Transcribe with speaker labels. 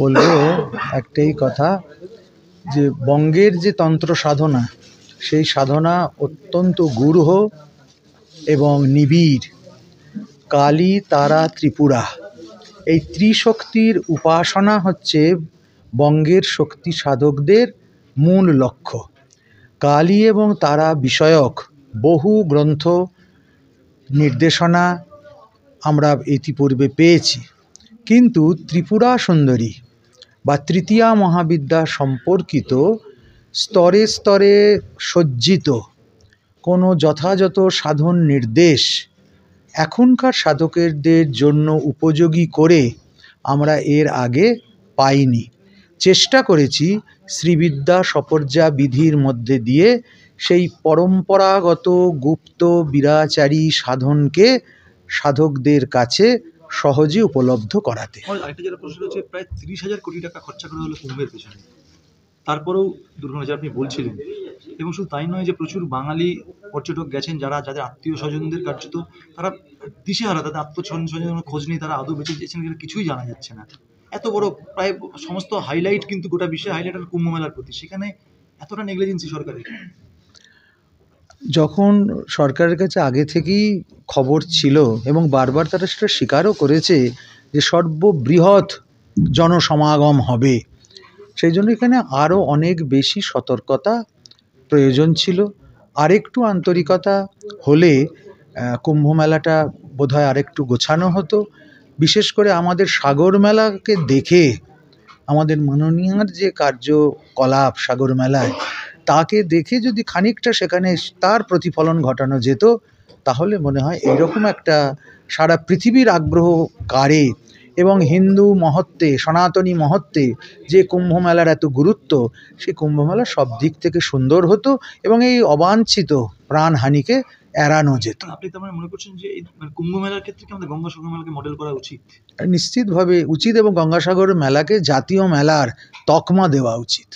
Speaker 1: বলবো একটাই কথা যে বঙ্গের যে তন্ত্র সাধনা সেই সাধনা অত্যন্ত গূঢ় এবং নিবিড়। কালী, তারা, ত্রিপুরা এই ত্রিশক্তির উপাসনা হচ্ছে বঙ্গের শক্তি সাধকদের মূল লক্ষ্য। কালী এবং তারা বিষয়ক বহু গ্রন্থ নির্দেশনা আমরা ইতিপূর্বে পেয়েছি, কিন্তু ত্রিপুরা সুন্দরী বা তৃতীয়া মহাবিদ্যা সম্পর্কিত স্তরে স্তরে সজ্জিত কোনো যথাযথ সাধন নির্দেশ এখনকার সাধকদের জন্য উপযোগী করে আমরা এর আগে পাইনি। চেষ্টা করেছি শ্রীবিদ্যা সপর্যা বিধির মধ্যে দিয়ে সেই পরম্পরাগত গুপ্ত বিরাচারী সাধনকে সাধকদের কাছে সহজে উপলব্ধ করাতে।
Speaker 2: আরেকটা যেটা প্রশ্ন হচ্ছে, প্রায় 30,000 কোটি টাকা খরচা করা হলো কুম্ভের পেছনে, তারপরেও দুর্ঘটনা যে আপনি বলছিলেন, এবং শুধু তাই নয় যে প্রচুর বাঙালি পর্যটক গেছেন যাদের আত্মীয় স্বজনদের কার্যত তারা দিশেহারা, তাদের আত্মীয় খোঁজ নেই, তারা আদৌ বেঁচে গেছেন কিনা কিছুই জানা যাচ্ছে না। এত বড় প্রায় সমস্ত হাইলাইট কিন্তু গোটা বিশ্বে হাইলাইট আর কুম্ভ মেলার প্রতি, সেখানে এতটা নেগলিজেন্সি সরকারের।
Speaker 1: যখন সরকারের কাছে আগে থেকেই খবর ছিল এবং বারবার তারা সেটা স্বীকারও করেছে যে সর্ববৃহৎ জনসমাগম হবে, সেই জন্য এখানে আরও অনেক বেশি সতর্কতা প্রয়োজন ছিল। আরেকটু আন্তরিকতা হলে কুম্ভ মেলাটা বোধহয় আরেকটু গোছানো হতো। বিশেষ করে আমাদের সাগর মেলাকে দেখে আমাদের মাননীয়ার যে কার্যকলাপ সাগর মেলায়, তাকে দেখে যদি খানিকটা সেখানে তার প্রতিফলন ঘটানো যেত, তাহলে মনে হয় এইরকম একটা সারা পৃথিবীর আগ্রহ কাড়ে এবং হিন্দু মহত্বে, সনাতনী মহত্বে যে কুম্ভ মেলার এত গুরুত্ব, সেই কুম্ভ মেলা সব দিক থেকে সুন্দর হতো এবং এই অবাঞ্ছিত প্রাণহানিকে এড়ানো যেত।
Speaker 2: আপনি তার মানে মনে করছেন যে এই কুম্ভ মেলার ক্ষেত্রে কি আমাদের গঙ্গাসাগর মেলাকে মডেল করা উচিত?
Speaker 1: নিশ্চিতভাবে উচিত, এবং গঙ্গাসাগর মেলাকে জাতীয় মেলার তকমা দেওয়া উচিত।